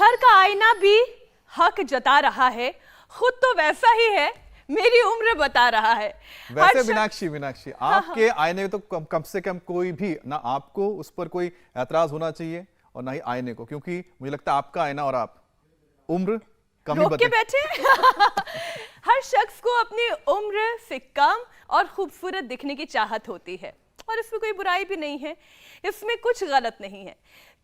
घर का आईना भी हक जता रहा है, खुद तो वैसा ही है, मेरी उम्र बता रहा है। वैसे मीनाक्षी आपके आईने तो कम से कम कोई भी ना, आपको उस पर कोई ऐतराज होना चाहिए और ना ही आईने को, क्योंकि मुझे लगता है आपका आईना और आप उम्र कम ही रोक के बैठे। हर शख्स को अपनी उम्र से कम और खूबसूरत दिखने की चाहत होती है और इसमें कोई बुराई भी नहीं है, इसमें कुछ गलत नहीं है,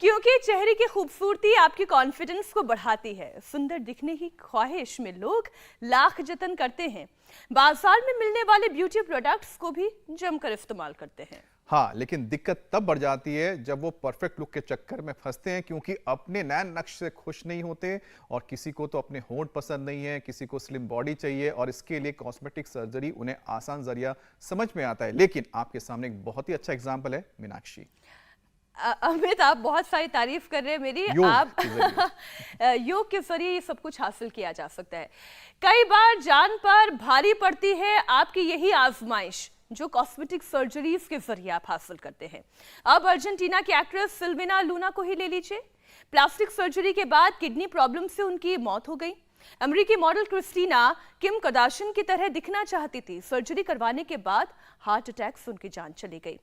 क्योंकि चेहरे की खूबसूरती आपकी कॉन्फिडेंस को बढ़ाती है। सुंदर दिखने की ख्वाहिश में लोग लाख जतन करते हैं, बाजार में मिलने वाले ब्यूटी प्रोडक्ट्स को भी जमकर इस्तेमाल करते हैं। हाँ, लेकिन दिक्कत तब बढ़ जाती है जब वो परफेक्ट लुक के चक्कर में फंसते हैं, क्योंकि अपने नैन नक्श से खुश नहीं होते और किसी को तो अपने होंठ पसंद नहीं है, किसी को स्लिम बॉडी चाहिए और इसके लिए कॉस्मेटिक सर्जरी उन्हें आसान जरिया समझ में आता है। लेकिन आपके सामने एक बहुत ही अच्छा एग्जाम्पल है मीनाक्षी। अमित, आप बहुत सारी तारीफ कर रहे हैं मेरी। आप योग के जरिए ये सब कुछ हासिल किया जा सकता है। कई बार जान पर भारी पड़ती है आपकी यही आजमाइश जो कॉस्मेटिक सर्जरीज के जरिए आप हासिल करते हैं। अब अर्जेंटीना की एक्ट्रेस सिल्विना लूना को ही ले लीजिए। प्लास्टिक सर्जरी के बाद किडनी प्रॉब्लम से उनकी मौत हो गई। अमेरिकी मॉडल क्रिस्टीना किम कार्दाशियन की तरह दिखना चाहती थी, सर्जरी करवाने के बाद हार्ट अटैक से उनकी जान चली गई।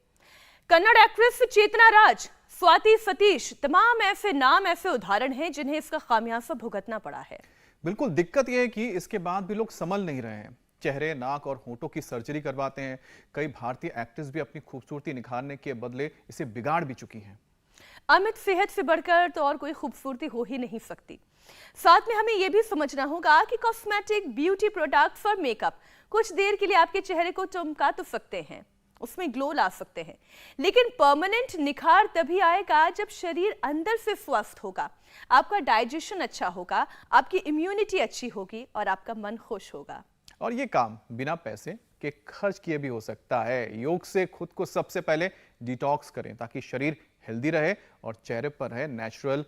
कन्नड़ एक्ट्रेस चेतना राज, स्वाति सतीश, तमाम ऐसे नाम, ऐसे उदाहरण हैं जिन्हें इसका खामियाजा भुगतना पड़ा है। बिल्कुल, दिक्कत यह है कि इसके बाद भी लोग संभल नहीं रहे हैं, चेहरे, नाक और होठों की सर्जरी करवाते हैं। कई भारतीय एक्ट्रेस भी अपनी खूबसूरती निखारने के बदले इसे बिगाड़ भी चुकी हैं। अमित, सेहत से बढ़कर तो और कोई खूबसूरती हो ही नहीं सकती। साथ में हमें यह भी समझना होगा कि कॉस्मेटिक, ब्यूटी प्रोडक्ट्स और मेकअप कुछ देर के लिए आपके चेहरे को चमका तो सकते हैं, उसमें ग्लो ला सकते हैं, लेकिन परमानेंट निखार तभी आएगा जब शरीर अंदर से स्वस्थ होगा, आपका डाइजेशन अच्छा होगा, आपकी इम्यूनिटी अच्छी होगी और आपका मन खुश होगा। और ये काम बिना पैसे के खर्च किए भी हो सकता है। योग से खुद को सबसे पहले डिटॉक्स करें ताकि शरीर हेल्दी रहे और चेहरे पर रहे नेचुरल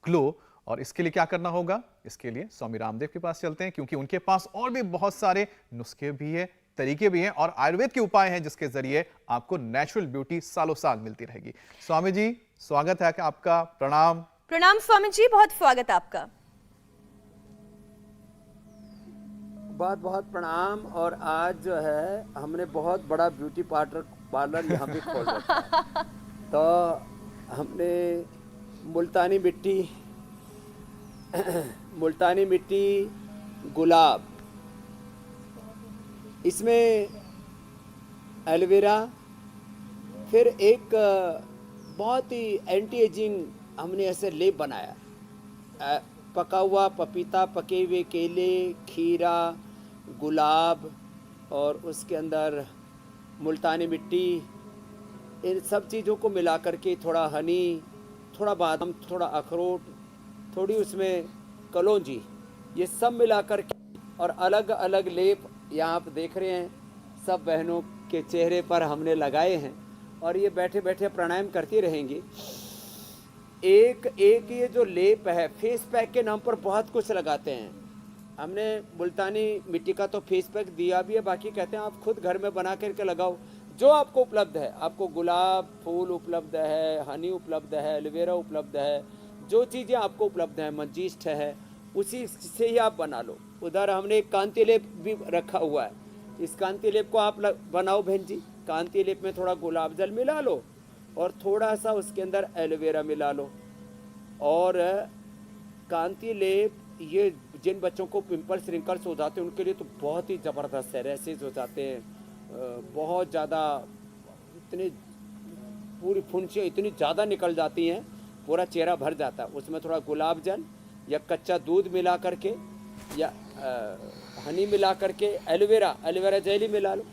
ग्लो। और इसके लिए क्या करना होगा? इसके लिए स्वामी रामदेव के पास चलते हैं, क्योंकि उनके पास और भी बहुत सारे नुस्खे भी है, तरीके भी हैं और आयुर्वेद के उपाय हैं जिसके जरिए आपको नेचुरल ब्यूटी सालों साल मिलती रहेगी। स्वामी जी, स्वागत है आपका। प्रणाम। प्रणाम स्वामी जी, बहुत स्वागत आपका। बहुत बहुत प्रणाम। और आज जो है हमने बहुत बड़ा ब्यूटी पार्लर यहाँ पे खोल रखा है। तो हमने मुल्तानी मिट्टी, गुलाब, इसमें एलोवेरा, फिर एक बहुत ही एंटी एजिंग हमने ऐसे लेप बनाया। पका हुआ पपीता, पके हुए केले, खीरा, गुलाब और उसके अंदर मुल्तानी मिट्टी, इन सब चीज़ों को मिला करके थोड़ा हनी, थोड़ा बादाम, थोड़ा अखरोट, थोड़ी उसमें कलौंजी, ये सब मिला करके और अलग अलग लेप यहाँ आप देख रहे हैं सब बहनों के चेहरे पर हमने लगाए हैं। और ये बैठे बैठे प्राणायाम करती रहेंगी। एक एक ये जो लेप है, फेस पैक के नाम पर बहुत कुछ लगाते हैं। हमने मुल्तानी मिट्टी का तो फेस पैक दिया भी है, बाकी कहते हैं आप खुद घर में बना करके लगाओ, जो आपको उपलब्ध है। आपको गुलाब फूल उपलब्ध है, हनी उपलब्ध है, एलोवेरा उपलब्ध है, जो चीज़ें आपको उपलब्ध है, मंजीष्ठ है, उसी से ही आप बना लो। उधर हमने एक कांति लेप भी रखा हुआ है, इस कांति लेप को आप बनाओ बहन जी। कांति लेप में थोड़ा गुलाब जल मिला लो और थोड़ा सा उसके अंदर एलोवेरा मिला लो। और कांति लेप ये जिन बच्चों को पिंपल्स रिंकल्स हो जाते हैं उनके लिए तो बहुत ही ज़बरदस्त है। रैसेज हो जाते हैं बहुत ज़्यादा, इतने पूरी फुंसियाँ इतनी ज़्यादा निकल जाती हैं, पूरा चेहरा भर जाता है। उसमें थोड़ा गुलाब जल या कच्चा दूध मिला करके या हनी मिला करके, एलोवेरा जेल ही मिला लो,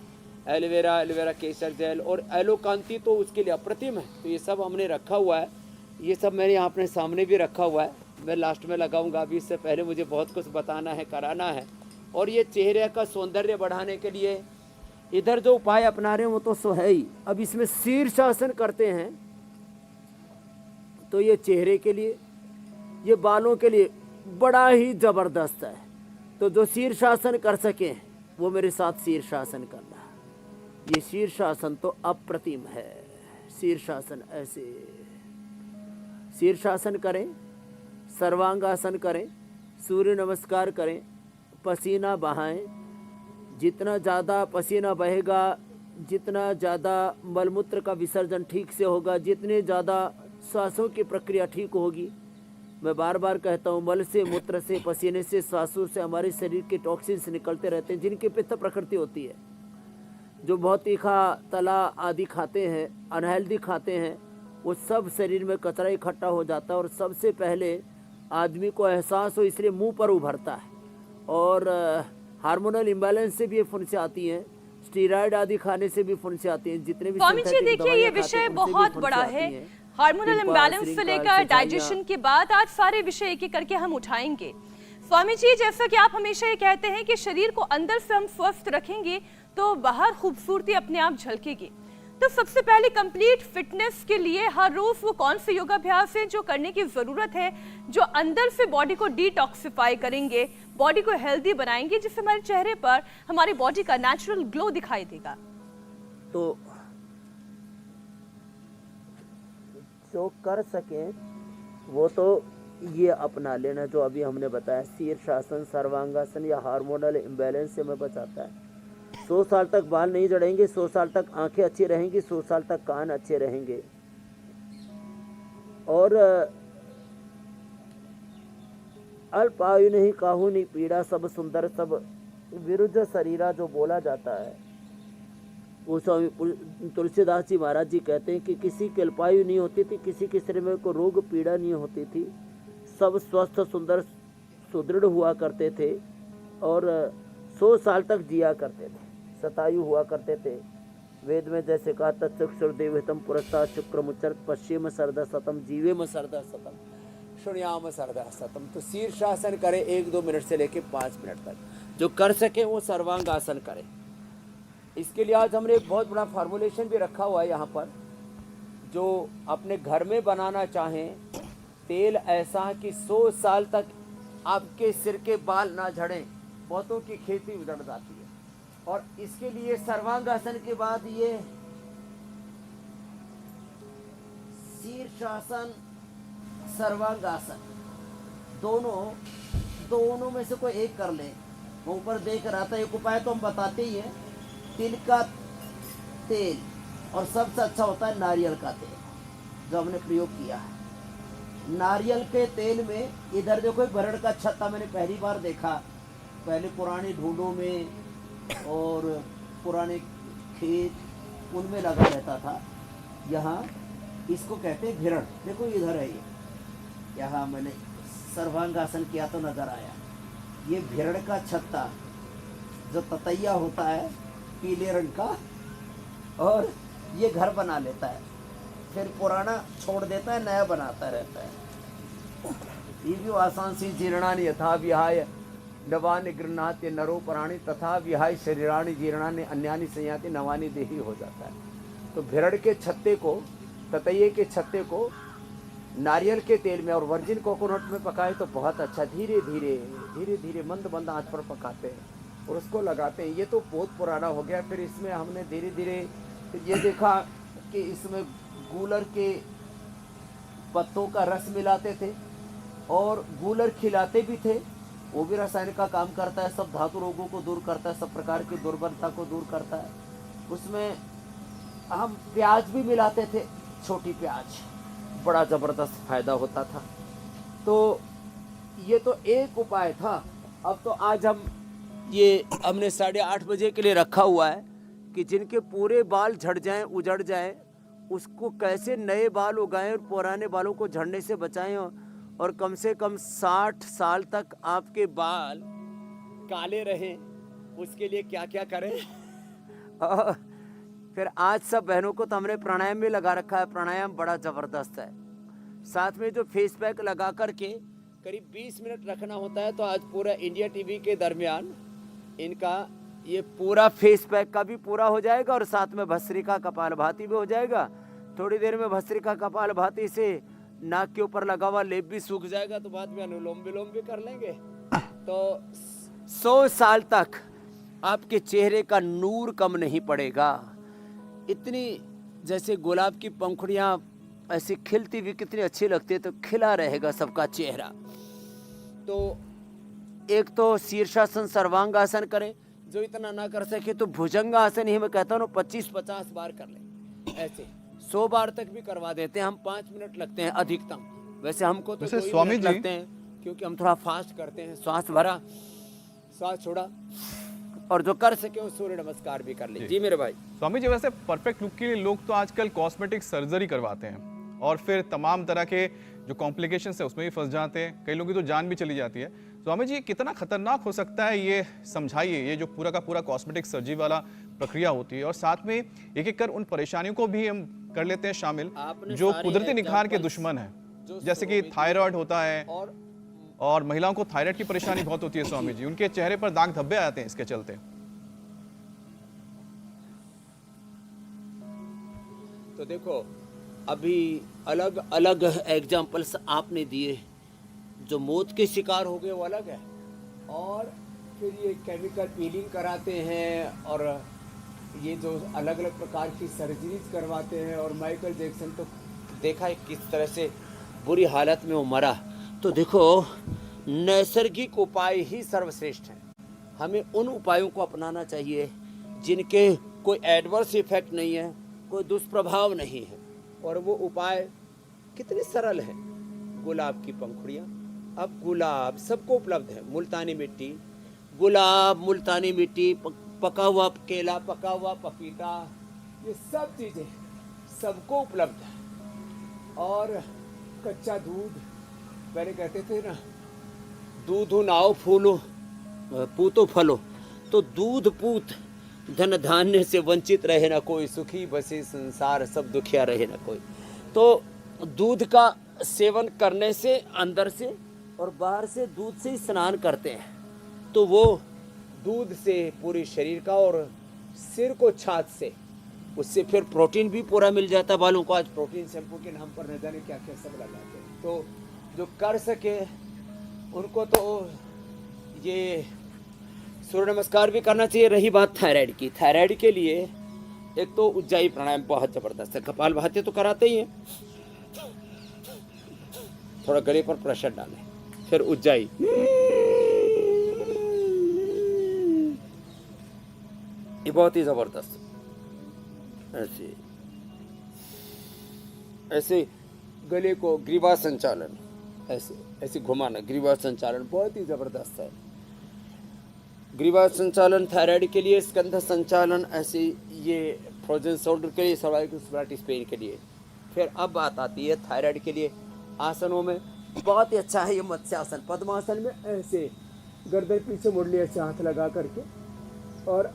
एलोवेरा केसर जेल और एलो कांति तो उसके लिए अप्रतिम है। तो ये सब हमने रखा हुआ है, ये सब मैंने यहाँ अपने सामने भी रखा हुआ है। मैं लास्ट में लगाऊंगा, अभी इससे पहले मुझे बहुत कुछ बताना है, कराना है। और ये चेहरे का सौंदर्य बढ़ाने के लिए इधर जो उपाय अपना रहे हैं वो तो सो है ही। अब इसमें शीर्षासन करते हैं तो ये चेहरे के लिए, ये बालों के लिए बड़ा ही ज़बरदस्त है। तो जो शीर्षासन कर सके वो मेरे साथ शीर्षासन करना। ये शीर्षासन तो अप्रतिम है। शीर्षासन ऐसे शीर्षासन करें सर्वांगासन करें, सूर्य नमस्कार करें, पसीना बहाएं। जितना ज़्यादा पसीना बहेगा, जितना ज़्यादा मलमूत्र का विसर्जन ठीक से होगा, जितने ज़्यादा श्वासों की प्रक्रिया ठीक होगी। मैं बार बार कहता हूँ, मल से, मूत्र से, पसीने से, श्वासों से हमारे शरीर के टॉक्सिन्स निकलते रहते हैं, जिनकी पित्त प्रकृति होती है। जो बहुत तीखा तला आदि खाते हैं, अनहेल्दी खाते हैं, वो सब शरीर में कचरा इकट्ठा हो जाता है और सबसे पहले आदमी को एहसास हो, इसलिए मुंह पर उभरता है। और हार्मोनल इम्बैलेंस से भी ये फुंसी आती हैं, स्टीरॉयड आदि खाने से भी फुंसी आती हैं, जितने भी स्वामी जी देखिए ये विषय बहुत बड़ा है, हार्मोनल इम्बैलेंस से लेकर डाइजेशन की बात, आज सारे विषय एक एक करके हम उठाएंगे। स्वामी जी, जैसा कि आप हमेशा ये कहते हैं कि शरीर को अंदर से हम स्वस्थ रखेंगे तो बाहर खूबसूरती अपने आप झलकेगी। तो सबसे पहले कंप्लीट फिटनेस के लिए हर रोज वो कौन से योगाभ्यास हैं जो करने की जरूरत है, जो अंदर से बॉडी को डिटॉक्सिफाई करेंगे, बॉडी को हेल्दी बनाएंगे, जिससे हमारे चेहरे पर हमारी बॉडी का नेचुरल ग्लो दिखाई देगा? तो जो कर सके वो तो ये अपना लेना, जो अभी हमने बताया, शीर्षासन, सर्वांगासन या हार्मोनल इम्बैलेंस से हमें बचाता है। 100 साल तक बाल नहीं झड़ेंगे, 100 साल तक आंखें अच्छी रहेंगी, 100 साल तक कान अच्छे रहेंगे। और अल्प आयु नहीं काहू नहीं पीड़ा, सब सुंदर सब विरुद्ध शरीरा जो बोला जाता है, वो स्वामी तुलसीदास जी महाराज जी कहते हैं कि किसी की अल्पायु नहीं होती थी, किसी के शरीर में कोई रोग पीड़ा नहीं होती थी, सब स्वस्थ सुंदर सुदृढ़ हुआ करते थे और 100 साल तक जिया करते थे, शतायु हुआ करते थे। वेद में जैसे कहा, तत्सुरदेवहितम पुरस्तात् शुक्रमुच्चर पश्चिम सरदा सतम जीवेम सरदा सतम शुण्याम सरदा सतम। तो शीर्षासन करें 1-2 मिनट से लेके 5 मिनट तक, जो कर सके वो सर्वांगासन करें। इसके लिए आज हमने एक बहुत बड़ा फार्मूलेशन भी रखा हुआ है यहाँ पर, जो अपने घर में बनाना चाहें। तेल ऐसा कि 100 साल तक आपके सिर के बाल ना झड़ें, बहुतों की खेती उजड़ जाती है। और इसके लिए सर्वांगासन के बाद ये शीर्षासन, सर्वांगासन, दोनों में से कोई एक कर लें। वो ऊपर देख रहा था, एक उपाय तो हम बताते ही हैं, तिल का तेल, और सबसे अच्छा होता है नारियल का तेल, जो हमने प्रयोग किया है। नारियल के तेल में, इधर देखो एक बरड़ का छत्ता मैंने पहली बार देखा, पहले पुराने ढूंढों में और पुराने खेत उनमें लगा रहता था। यहाँ इसको कहते हैं भिरण, देखो इधर है ये, यहाँ मैंने सर्वांगासन किया तो नजर आया। ये भिरण का छत्ता, जो ततैया होता है पीले रंग का, और ये घर बना लेता है, फिर पुराना छोड़ देता है, नया बनाता रहता है। ये भी आसान सी जीर्णानि यथा विहाय नवानि गृह्णाति नरो प्राणी तथा विहाय शरीराणि जीर्णानि अन्यानि संयाति नवानि देही हो जाता है। तो भिरण के छत्ते को, ततैये के छत्ते को नारियल के तेल में और वर्जिन कोकोनट में पकाए तो बहुत अच्छा, धीरे धीरे मंद आंच पर पकाते हैं और उसको लगाते हैं। ये तो बहुत पुराना हो गया। फिर इसमें हमने धीरे धीरे ये देखा कि इसमें गूलर के पत्तों का रस मिलाते थे और गूलर खिलाते भी थे। वो भी रसायन का काम करता है, सब धातु रोगों को दूर करता है, सब प्रकार की दुर्बलता को दूर करता है। उसमें हम प्याज भी मिलाते थे, छोटी प्याज, बड़ा ज़बरदस्त फायदा होता था। तो ये तो एक उपाय था। अब तो आज ये हमने 8:30 बजे के लिए रखा हुआ है कि जिनके पूरे बाल झड़ जाएं, उजड़ जाएं, उसको कैसे नए बाल उगाएं और पुराने बालों को झड़ने से बचाएं और कम से कम 60 साल तक आपके बाल काले रहें, उसके लिए क्या क्या करें। और फिर आज सब बहनों को तो हमने प्राणायाम भी लगा रखा है। प्राणायाम बड़ा ज़बरदस्त है। साथ में जो फेस पैक लगा करके करीब 20 मिनट रखना होता है। तो आज पूरा इंडिया टीवी के दरमियान इनका ये पूरा फेस पैक का भी पूरा हो जाएगा और साथ में भस्त्रिका कपालभाति भी हो जाएगा। थोड़ी देर में भस्त्रिका कपालभाति से नाक के ऊपर लगा हुआ लेप भी सूख जाएगा, तो बाद में अनुलोम विलोम भी कर लेंगे। तो 100 साल तक आपके चेहरे का नूर कम नहीं पड़ेगा। इतनी जैसे गुलाब की पंखुड़ियाँ ऐसी खिलती हुई कितनी अच्छी लगती है, तो खिला रहेगा सबका चेहरा। तो एक तो शीर्षासन सर्वांगासन करें, जो इतना ना कर सके तो भुजंगासन ही मैं कहता हूँ 25-50 बार कर ले। ऐसे 100 बार तक भी करवा देते हैं हम, 5 मिनट लगते हैं अधिकतम। वैसे हमको तो वैसे 2 ही स्वामी मिनट जी- लगते हैं, क्योंकि हम थोड़ा फास्ट करते हैं। श्वास भरा, श्वास छोड़ा, और जो कर सके वो सूर्य नमस्कार भी कर ले। जी मेरे भाई। स्वामी जी, वैसे परफेक्ट लुक के लिए लोग तो आजकल कॉस्मेटिक सर्जरी करवाते हैं और फिर तमाम तरह के जो कॉम्प्लिकेशंस है उसमें भी फंस जाते हैं, कई लोगों की तो जान भी चली जाती है। स्वामी जी, कितना खतरनाक हो सकता है ये समझाइए, ये जो पूरा का पूरा कॉस्मेटिक सर्जरी वाला प्रक्रिया होती है, और साथ में एक एक कर उन परेशानियों को भी हम कर लेते हैं शामिल आपने जो सारे कुदरती निखार के examples दुश्मन है, जो जैसे कि स्वामी जी- थायराइड होता है, और महिलाओं को थायराइड की परेशानी बहुत होती है स्वामी जी, उनके चेहरे पर दाग धब्बे आ जाते हैं इसके चलते। तो देखो, अभी अलग अलग एग्जाम्पल्स आपने दिए। जो मौत के शिकार हो गए वो अलग है, और फिर ये केमिकल पीलिंग कराते हैं, और ये जो अलग अलग प्रकार की सर्जरीज करवाते हैं। और माइकल जैक्सन तो देखा है किस तरह से बुरी हालत में वो मरा। तो देखो, नैसर्गिक उपाय ही सर्वश्रेष्ठ हैं। हमें उन उपायों को अपनाना चाहिए जिनके कोई एडवर्स इफेक्ट नहीं है, कोई दुष्प्रभाव नहीं है। और वो उपाय कितने सरल है। गुलाब की पंखुड़ियाँ, अब गुलाब सबको उपलब्ध है। मुल्तानी मिट्टी, गुलाब, मुल्तानी मिट्टी, पका हुआ केला, पका हुआ पपीता, ये सब चीज़ें सबको उपलब्ध है। और कच्चा दूध, पहले कहते थे ना, दूधो नाओ फूलो पूतो फलो, तो दूध पूत धन धान्य से वंचित रहे ना कोई, सुखी बसे संसार सब दुखिया रहे ना कोई। तो दूध का सेवन करने से अंदर से और बाहर से दूध से ही स्नान करते हैं, तो वो दूध से पूरे शरीर का, और सिर को छाछ से, उससे फिर प्रोटीन भी पूरा मिल जाता है बालों को। आज प्रोटीन शैम्पू के नाम पर न जाने क्या क्या सब लगाते हैं। तो जो कर सके उनको तो ये सूर्य नमस्कार भी करना चाहिए। रही बात थायराइड की, थायराइड के लिए एक तो उज्जाई प्राणायाम बहुत जबरदस्त है। कपाल भाती तो कराते ही हैं, थोड़ा गले पर प्रेशर डालें, फिर उज्जाई, ये बहुत ही जबरदस्त। ऐसे ऐसे गले को ग्रीवा संचालन, ऐसे ऐसे घुमाना, ग्रीवा संचालन बहुत ही जबरदस्त है। ग्रीवा संचालन थायराइड के लिए, स्कंध संचालन ऐसे, ये फ्रोजन शोल्डर के लिए, सर्वाइकल स्पैटिस पेन के लिए। फिर अब बात आती है थायराइड के लिए आसनों में। बहुत ही अच्छा है ये मत्स्यासन। पद्मासन में ऐसे गर्दन पीछे मुड़ ली, ऐसे हाथ लगा करके, और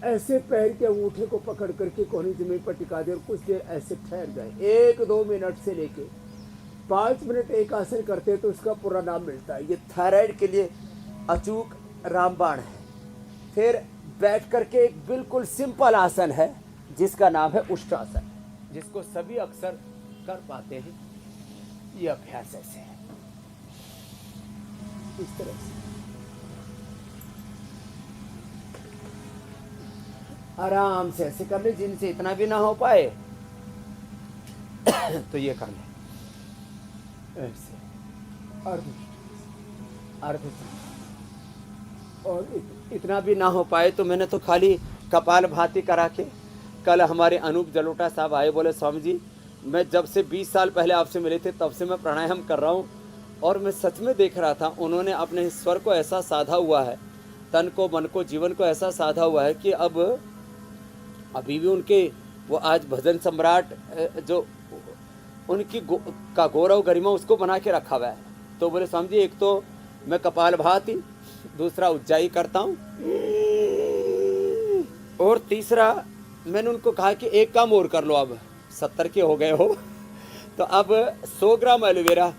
ऐसे पैर के अंगूठे को पकड़ करके कोहनी जमीन पर टिका दे, और कुछ देर ऐसे ठहर जाए। 1-2 मिनट से लेके 5 मिनट एक आसन करते हैं तो उसका पूरा नाम मिलता है। ये थायराइड के लिए अचूक रामबाण है। फिर बैठ करके एक बिल्कुल सिंपल आसन है जिसका नाम है उष्ट्रासन, जिसको सभी अक्सर कर पाते हैं। ये अभ्यास ऐसे है, इस तरह से आराम से ऐसे कर ले। जिनसे इतना भी ना हो पाए तो ये कर ले ऐसे, अर्ध और इतना भी ना हो पाए तो मैंने तो खाली कपाल भाती करा के। कल हमारे अनूप जलोटा साहब आए, बोले स्वामी जी मैं जब से 20 साल पहले आपसे मिले थे तब से मैं प्राणायाम कर रहा हूँ, और मैं सच में देख रहा था उन्होंने अपने स्वर को ऐसा साधा हुआ है, तन को, मन को, जीवन को ऐसा साधा हुआ है कि अब अभी भी उनके, वो आज भजन सम्राट जो उनकी का गौरव गरिमा उसको बना के रखा हुआ है। तो बोले स्वामी जी एक तो मैं कपाल भाती, दूसरा उज्जाई करता हूँ, और तीसरा मैंने उनको कहा कि एक काम और कर लो, अब 70 के हो गए हो तो अब 100 ग्राम एलोवेरा,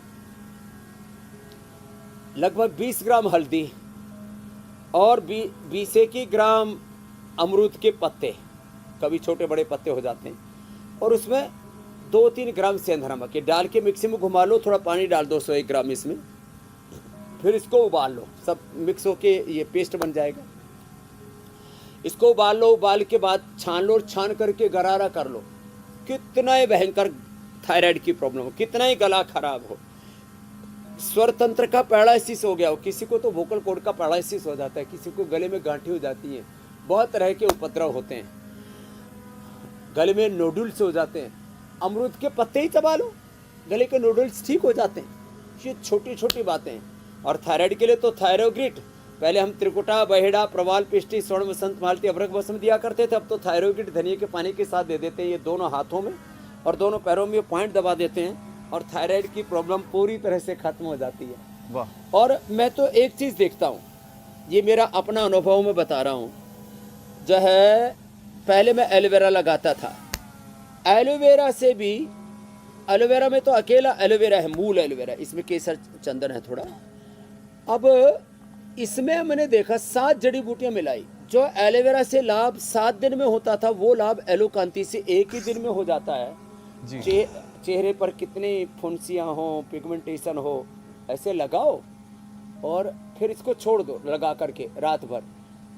लगभग 20 ग्राम हल्दी और 20 ग्राम अमरूद के पत्ते, कभी छोटे बड़े पत्ते हो जाते हैं, और उसमें 2-3 ग्राम सेंधा नमक ये डाल के मिक्सी में घुमा लो, थोड़ा पानी डाल दो 101 ग्राम इसमें, फिर इसको उबाल लो, सब मिक्स होके ये पेस्ट बन जाएगा। इसको उबाल लो, उबाल के बाद छान लो, और छान करके गरारा कर लो। कितना ही भयंकर थायराइड की प्रॉब्लम हो, कितना ही गला खराब हो, स्वर तंत्र का पैरालिसिस हो गया हो, किसी को तो वोकल कॉर्ड का पैरालिसिस हो जाता है, किसी को गले में गांठी हो जाती है, बहुत तरह के उपद्रव होते हैं, गले में नोडुल्स हो जाते हैं, अमरूद के पत्ते ही चबा लो, गले के नोडुल्स ठीक हो जाते हैं। ये छोटी छोटी बातें हैं। और थायराइड के लिए तो थायरोग्रिट, पहले हम त्रिकुटा, बहेड़ा, प्रवाल, पिष्टी, स्वर्ण, वसंत, मालती, अभ्रक भस्म दिया करते थे, अब तो थायरोग्रिट धनिया के पानी के साथ दे देते हैं। ये दोनों हाथों में और दोनों पैरों में पॉइंट दबा देते हैं और थायराइड की प्रॉब्लम पूरी तरह से खत्म हो जाती है। वाह। और मैं तो एक चीज़ देखता हूँ, ये मेरा अपना अनुभव में बता रहा हूँ, जो है पहले मैं एलोवेरा लगाता था, एलोवेरा से भी, एलोवेरा में तो अकेला एलोवेरा है, मूल एलोवेरा, इसमें केसर चंदन है थोड़ा। अब इसमें मैंने देखा 7 जड़ी बूटियां मिलाई, जो एलोवेरा से लाभ 7 दिन में होता था, वो लाभ एलोकांती से 1 ही दिन में हो जाता है जी। चेहरे पर कितनी फुंसियां हो, पिगमेंटेशन हो, ऐसे लगाओ और फिर इसको छोड़ दो लगा करके रात भर,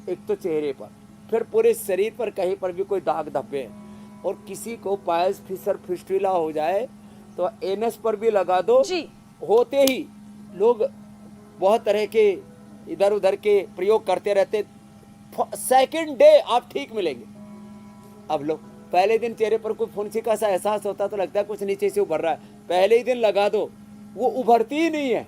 एक तो चेहरे पर, फिर पूरे शरीर पर कहीं पर भी कोई दाग धब्बे, और किसी को पायल्स, फिशर, फिस्टुला हो जाए तो एनएस पर भी लगा दो जी। होते ही लोग बहुत तरह के इधर उधर के प्रयोग करते रहते, सेकंड डे आप ठीक मिलेंगे। अब लोग पहले दिन चेहरे पर कोई फुंसी का सा एहसास होता तो लगता है कुछ नीचे से उभर रहा है, पहले ही दिन लगा दो, वो उभरती ही नहीं है।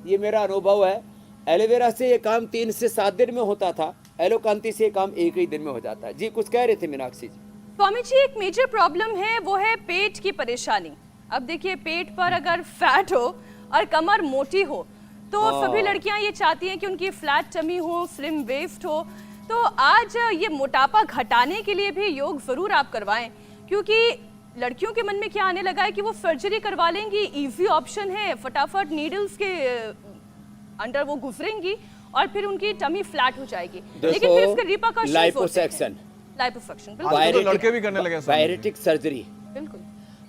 ये मेरा अनुभव है। एलोवेरा से ये काम 3 से 7 दिन में होता था, एलोकांती से ये काम 1 ही दिन में हो जाता है। जी कुछ कह रहे थे मीनाक्षी जी? स्वामी जी, एक मेजर प्रॉब्लम है, वो है पेट की परेशानी। अब देखिए, पेट पर अगर फैट हो और कमर मोटी हो तो सभी लड़कियां ये चाहती हैं कि उनकी फ्लैट टमी हो, स्लिम वेस्ट हो। तो आज ये मोटापा घटाने के लिए भी योग जरूर आप करवाएं, क्योंकि लड़कियों के मन में क्या आने लगा है कि वो सर्जरी करवा लेंगी, इजी ऑप्शन है, फटाफट नीडल्स के अंडर वो गुजरेंगी और फिर उनकी टमी फ्लैट हो जाएगी, लेकिन फिर इसके रिपरकशंस लाइपोसक्शन, बिल्कुल, लड़के भी करने लगे बैरिएटिक सर्जरी, बिल्कुल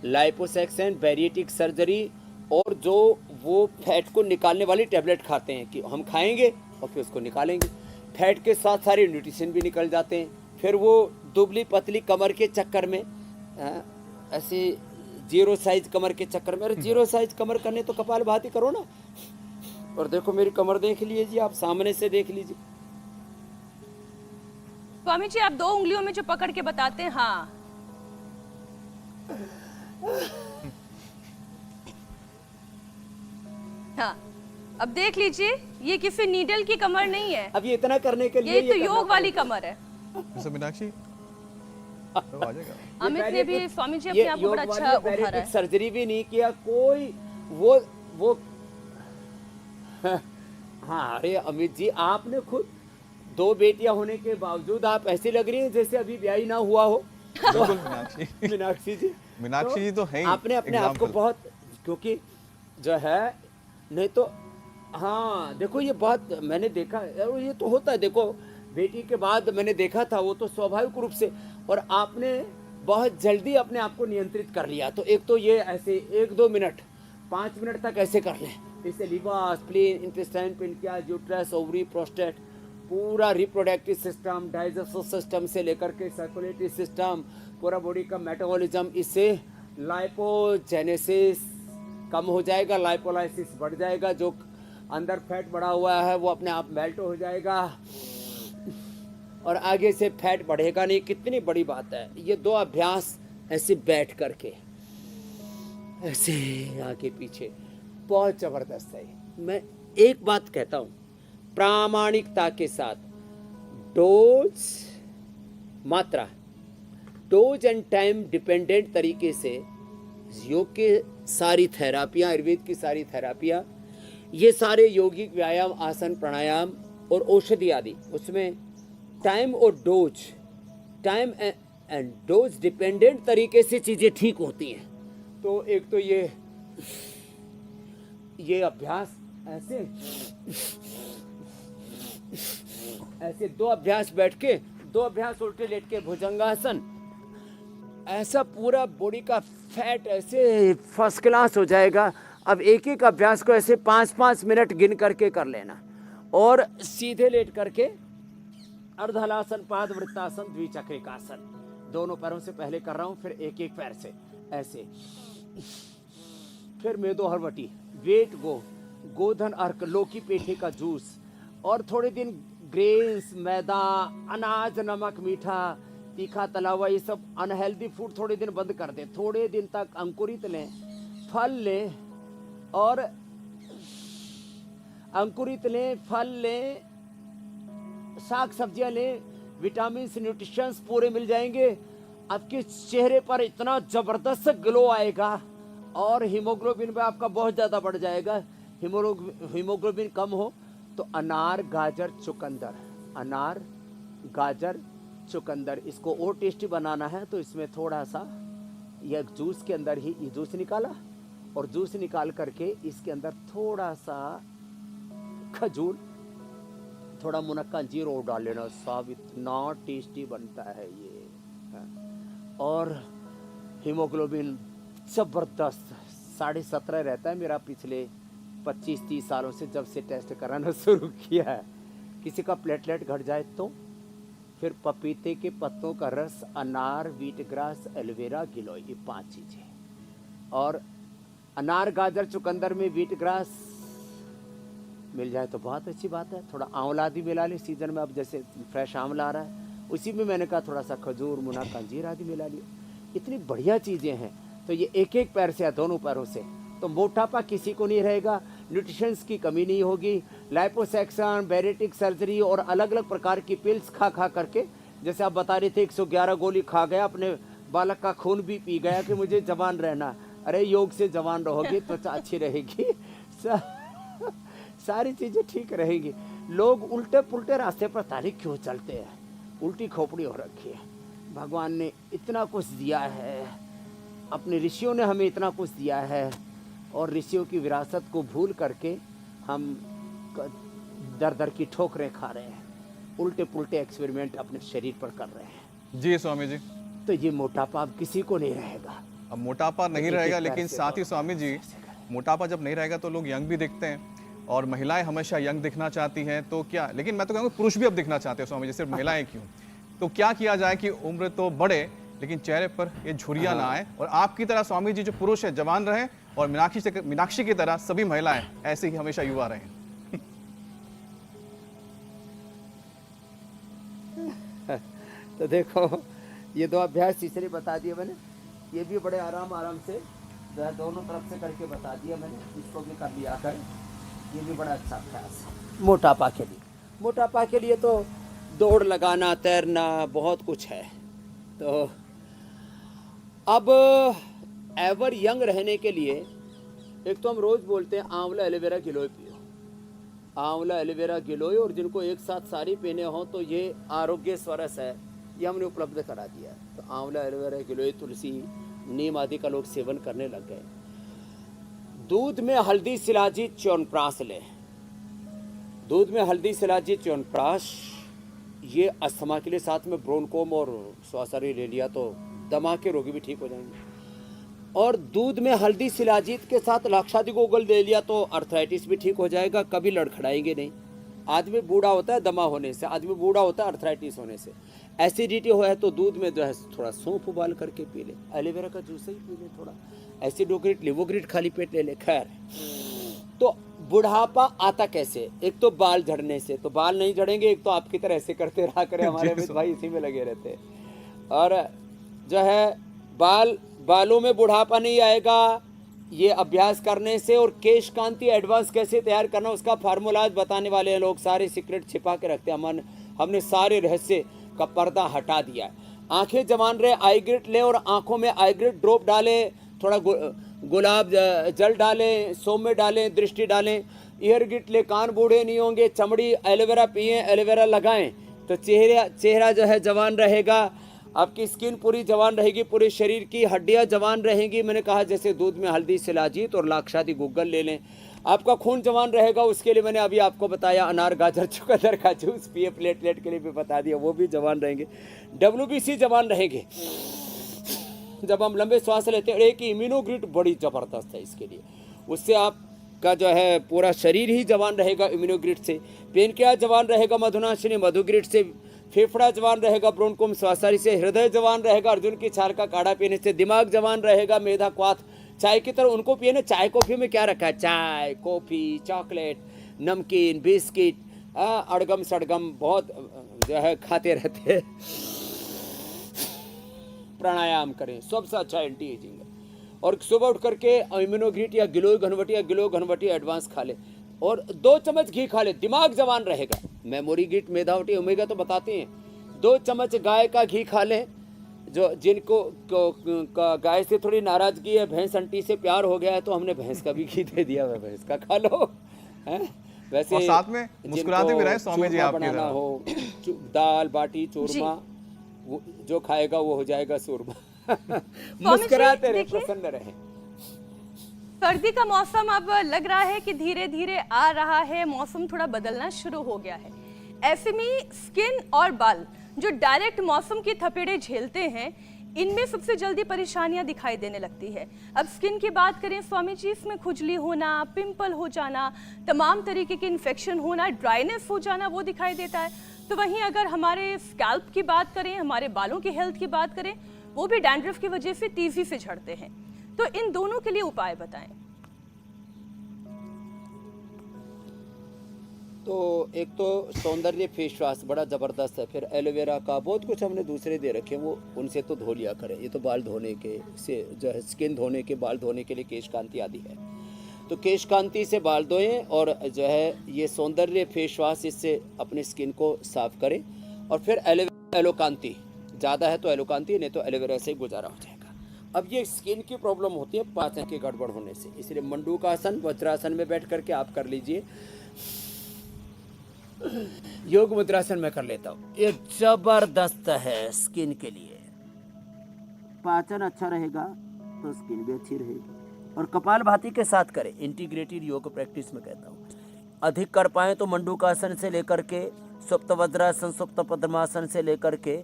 लाइपोसक्शन, बैरिएटिक सर्जरी, और जो वो फैट को निकालने वाली टैबलेट खाते हैं कि हम खाएंगे और फिर उसको निकालेंगे, फैट के साथ सारे न्यूट्रिशन भी निकल जाते हैं। फिर वो दुबली पतली कमर के चक्कर में, ऐसे 0 साइज कमर के चक्कर में, अरे 0 साइज कमर करने तो कपालभाति करो ना। और देखो मेरी कमर देख लीजिए, आप सामने से देख लीजिए। स्वामी जी, आप 2 उंगलियों में जो पकड़ के बताते हैं, हाँ हाँ, अब देख लीजिए, ये किसी नीडल की कमर नहीं है। अब ये इतना करने के लिए ये तो योग वाली कमर है। मीनाक्षी तो आ जाएगा। अमित ने भी स्वामी जी अपने आप को बड़ा अच्छा उभारा है। सर्जरी भी नहीं किया कोई, वो हाँ। अरे अमित जी, आपने खुद 2 बेटियां होने के बावजूद आप ऐसी लग रही हैं जैसे अभी ब्याह ना हुआ हो। मीनाक्षी जी, मीनाक्षी जी तो है, आपने अपने आप को बहुत, क्योंकि जो है, नहीं तो हाँ देखो ये बात मैंने देखा, ये तो होता है, देखो बेटी के बाद मैंने देखा था, वो तो स्वाभाविक रूप से, और आपने बहुत जल्दी अपने आप को नियंत्रित कर लिया। तो एक तो ये ऐसे 1-2 मिनट 5 मिनट तक ऐसे कर लें, इससे liver, spleen, intestine, pancreas, uterus, ovary, prostate, पूरा रिप्रोडक्टिव सिस्टम, डाइजेस्टिव सिस्टम से लेकर के सर्कुलेटरी सिस्टम, पूरा बॉडी का मेटाबॉलिज्म, इससे लाइपोजेनेसिस कम हो जाएगा, लाइपोलाइसिस बढ़ जाएगा, जो अंदर फैट बढ़ा हुआ है वो अपने आप मेल्ट हो जाएगा और आगे से फैट बढ़ेगा नहीं। कितनी बड़ी बात है ये 2 अभ्यास, ऐसे बैठ करके, ऐसे आगे पीछे, बहुत जबरदस्त है। मैं एक बात कहता हूँ, प्रामाणिकता के साथ, डोज, मात्रा, डोज एंड टाइम डिपेंडेंट तरीके से योग के सारी थेरापियाँ, आयुर्वेद की सारी थेरापियाँ, ये सारे यौगिक व्यायाम, आसन, प्राणायाम और औषधि आदि, उसमें टाइम और dose, time and dose dependent तरीके से चीज़ें ठीक होती हैं। तो एक तो ये अभ्यास ऐसे 2 अभ्यास बैठ के, 2 अभ्यास उल्टे लेट के, भुजंगासन, ऐसा पूरा बॉडी का फैट ऐसे फर्स्ट क्लास हो जाएगा। अब एक एक अभ्यास को ऐसे 5-5 मिनट गिन करके कर लेना, और सीधे लेट करके अर्धहलासन, पादवृत्तासन, द्विचक्रिकासन, दोनों पैरों से पहले कर रहा हूँ, फिर एक एक पैर से ऐसे फिर मेदो हरवटी, वेट गोधन अर्क, लौकी पेठे का जूस, और थोड़े दिन ग्रेन्स, मैदा, अनाज, नमक, मीठा, तीखा, तला हुआ, ये सब अनहेल्दी फूड थोड़े दिन बंद कर दें। थोड़े दिन तक अंकुरित लें, फल लें, और अंकुरित लें, फल लें, साग सब्जियां लें, विटामिन न्यूट्रिशंस पूरे मिल जाएंगे। आपके चेहरे पर इतना जबरदस्त ग्लो आएगा और हीमोग्लोबिन भी आपका बहुत ज़्यादा बढ़ जाएगा। हीमोग्लोबिन कम हो तो अनार, गाजर, चुकंदर, अनार, गाजर, चुकंदर, इसको और टेस्टी बनाना है तो इसमें थोड़ा सा यह जूस के अंदर ही ये जूस निकाला, और जूस निकाल करके इसके अंदर थोड़ा सा खजूर, थोड़ा मुनक्का अंजीर और डाल लेना। साहब इतना टेस्टी बनता है ये। और हीमोग्लोबिन ज़बरदस्त 17.5 रहता है मेरा पिछले 25-30 सालों से, जब से टेस्ट कराना शुरू किया है। किसी का प्लेटलेट घट जाए तो फिर पपीते के पत्तों का रस, अनार, व्हीट ग्रास, एलोवेरा, गिलोय, ये 5 चीज़ें। और अनार, गाजर, चुकंदर में व्हीट ग्रास मिल जाए तो बहुत अच्छी बात है। थोड़ा आंवला भी मिला ले सीजन में, अब जैसे फ्रेश आंवला आ रहा है उसी में मैंने कहा थोड़ा सा खजूर, मुनक्का अंजीर आदि मिला लिया। इतनी बढ़िया चीज़ें हैं। तो ये एक एक पैर से या दोनों पैरों से, तो मोटापा किसी को नहीं रहेगा, न्यूट्रिशंस की कमी नहीं होगी। लाइपोसैक्शन, बैरेटिक सर्जरी और अलग अलग प्रकार की पिल्स खा करके, जैसे आप बता रहे थे 111 गोली खा गया, अपने बालक का खून भी पी गया कि मुझे जवान रहना। अरे योग से जवान रहोगे, त्वचा अच्छी रहेगी, सारी चीज़ें ठीक रहेंगी। लोग उल्टे पुल्टे रास्ते पर तारीख क्यों चलते हैं? उल्टी खोपड़ी हो रखी है। भगवान ने इतना कुछ दिया है, अपने ऋषियों ने हमें इतना कुछ दिया है, और ऋषियों की विरासत को भूल करके हम दर दर की ठोकरें खा रहे हैं, उल्टे पुल्टे एक्सपेरिमेंट अपने शरीर पर कर रहे हैं। जी स्वामी जी। तो ये मोटापा अब किसी को नहीं रहेगा। अब मोटापा नहीं रहेगा, लेकिन साथ ही स्वामी जी, मोटापा जब नहीं रहेगा तो लोग यंग भी दिखते हैं, और महिलाएं हमेशा यंग दिखना चाहती हैं, तो क्या, लेकिन मैं तो कहूँगा पुरुष भी अब दिखना चाहते हैं स्वामी जी, सिर्फ महिलाएं क्यों? तो क्या किया जाए कि उम्र तो बढ़े लेकिन चेहरे पर ये झुर्रियां ना आए, और आपकी तरह स्वामी जी जो पुरुष है जवान रहे, और मीनाक्षी की तरह सभी महिलाएं ऐसे ही हमेशा युवा रहें? तो देखो, ये 2 अभ्यास तीसरे बता दिए मैंने, ये भी बड़े आराम से जो है दोनों तरफ से करके बता दिया मैंने, इसको भी कर लिया कर। ये भी बड़ा अच्छा अभ्यास है मोटापा के लिए। मोटापा के लिए तो दौड़ लगाना, तैरना, बहुत कुछ है। तो अब एवर यंग रहने के लिए एक तो हम रोज़ बोलते हैं आंवला, एलोवेरा, गिलोय पियो। आंवला, एलोवेरा, गिलोय, और जिनको एक साथ सारी पीने हो तो ये आरोग्य स्वरस है, ये हमने उपलब्ध करा दिया। तो आंवला, एलोवेरा, गिलोय, तुलसी, नीम आदि का लोग सेवन करने लग गए। दूध में हल्दी, शिलाजीत, च्यवनप्राश लें। दूध में हल्दी, शिलाजीत, च्यवनप्राश, ये अस्थमा के लिए, साथ में ब्रोनकोम और श्वासरी ले लिया तो दमा के रोगी भी ठीक हो जाएंगे। और दूध में हल्दी, शिलाजीत के साथ लाक्षादी गोगल ले लिया तो अर्थराइटिस भी ठीक हो जाएगा, कभी लड़खड़ाएंगे नहीं। आदमी बूढ़ा होता है दमा होने से, आदमी बूढ़ा होता है अर्थराइटिस होने से। एसिडिटी हो है तो दूध में जो है थोड़ा सौंफ उबाल करके पी ले, एलोवेरा का जूस ही पी ले, थोड़ा एसिडोग्रिट, लिवोग्रिट खाली पेट ले ले। खैर, तो बुढ़ापा आता कैसे? एक तो बाल झड़ने से, तो बाल नहीं झड़ेंगे, एक तो आपकी तरह ऐसे करते रहा करें, हमारे अमित भाई इसी में लगे रहते हैं। और जो है बालों में बुढ़ापा नहीं आएगा ये अभ्यास करने से। और केश कांति एडवांस कैसे तैयार करना उसका फार्मूलाज बताने वाले हैं लोग, सारे सीक्रेट छिपा के रखते हैं। हमने सारे रहस्य का पर्दा हटा दिया है। आंखें जवान रहे, आईग्रिट लें, और आंखों में आईग्रिट ड्रॉप डालें, थोड़ा गुलाब जल डालें, सौम्य डालें, दृष्टि डालें। ईयर गिट ले, कान बूढ़े नहीं होंगे। चमड़ी, एलोवेरा पिएं, एलोवेरा लगाएं तो चेहरा जो है जवान रहेगा। आपकी स्किन पूरी जवान रहेगी, पूरे शरीर की हड्डियां जवान रहेंगी। मैंने कहा जैसे दूध में हल्दी, शिलाजीत और लाक्षादी गुग्गल ले लें। आपका खून जवान रहेगा, उसके लिए मैंने अभी आपको बताया अनार, गाजर, चुकंदर का जूस पिए, प्लेटलेट के लिए भी बता दिया, वो भी जवान रहेंगे। WBC जवान रहेंगे जब हम लंबे श्वास लेते हैं। एक इम्यूनोग्रिड बड़ी ज़बरदस्त है इसके लिए, उससे आपका जो है पूरा शरीर ही जवान रहेगा इम्यूनोग्रिड से। पेनक्रियास जवान रहेगा मधुनाशिनी मधुग्रिड से। फेफड़ा जवान रहेगा ब्रोनकोम श्वासारी से। हृदय जवान रहेगा अर्जुन की छाल का काढ़ा पीने से। दिमाग जवान रहेगा मेधा क्वाथ चाय की तरह उनको पिए ना। चाय कॉफी में क्या रखा है? चाय, कॉफी, चॉकलेट, नमकीन, बिस्किट, अड़गम सड़गम बहुत जो है खाते रहते हैं। प्राणायाम करें, सबसे अच्छा एंटी एजिंग है। और सुबह उठ करके इम्यूनोग्रिट या गिलोय घनवटी एडवांस खा ले, और 2 चम्मच घी खा ले, दिमाग जवान रहेगा। मेमोरी गिट, मेधावटी, ओमेगा तो बताते हैं। 2 चम्मच गाय का घी खा लें। जो जिनको गाय से थोड़ी नाराजगी है, भैंस आंटी से प्यार हो गया है, तो हमने भैंस का भी घी दे दिया है, भैंस का खा लो। हैं? वैसे और साथ में मुस्कुराते भी रहे स्वामी जी आपकी बनाना तरह। हो, दाल बाटी चूरमा, जो खाएगा वो हो जाएगा सूरमा। मुस्कुराते रहे, प्रसन्न रहे। सर्दी का मौसम अब लग रहा है कि धीरे धीरे आ रहा है, मौसम थोड़ा बदलना शुरू हो गया है। ऐसे में स्किन और बाल जो डायरेक्ट मौसम की थपेड़े झेलते हैं, इनमें सबसे जल्दी परेशानियां दिखाई देने लगती है। अब स्किन की बात करें स्वामी जी, इसमें खुजली होना, पिंपल हो जाना, तमाम तरीके के इन्फेक्शन होना, ड्राइनेस हो जाना वो दिखाई देता है। तो वहीं अगर हमारे स्कैल्प की बात करें, हमारे बालों की हेल्थ की बात करें, वो भी डैंड्रफ की वजह से तेजी से झड़ते हैं। तो इन दोनों के लिए उपाय बताएं। तो एक तो सौंदर्य फेस वॉश बड़ा ज़बरदस्त है, फिर एलोवेरा का बहुत कुछ हमने दूसरे दे रखे हैं, वो उनसे तो धो लिया करें। ये तो बाल धोने के से जो है, स्किन धोने के, बाल धोने के लिए केश कांति आदि है, तो केश कांति से बाल धोएं। और जो है ये सौंदर्य फेस वॉश, इससे अपनी स्किन को साफ करें। और फिर एलोकांति ज़्यादा है तो एलोकांति, नहीं तो एलोवेरा से गुजारा हो जाएगा। अब ये स्किन की प्रॉब्लम होती है पाचन की गड़बड़ होने से, इसलिए मंडूकासन, वज्रासन में बैठ करके आप कर लीजिए। योग मुद्रासन में कर लेता हूँ, ये जबरदस्त है स्किन के लिए। पाचन अच्छा रहेगा तो स्किन भी अच्छी रहेगी। और कपालभाति के साथ करें, इंटीग्रेटेड योग प्रैक्टिस में कहता हूँ। अधिक कर पाए तो मंडूकासन से लेकर के सुप्त वज्रासन, सुप्त पद्मासन से लेकर के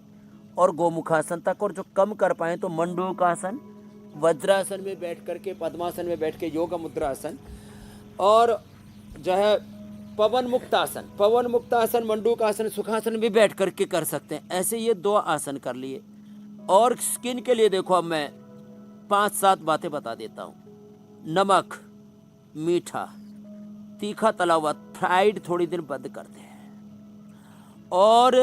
और गोमुखासन तक, और जो कम कर पाए तो मंडूकासन, वज्रासन में बैठ करके, पद्मासन में बैठ के योग मुद्रासन, और जो है पवन मुक्तासन, मंडूकासन, सुखासन भी बैठ करके कर सकते हैं। ऐसे ये 2 आसन कर लिए। और स्किन के लिए देखो, अब मैं 5-7 बातें बता देता हूँ। नमक, मीठा, तीखा तला हुआ, फ्राइड थोड़ी देर बंद करते हैं। और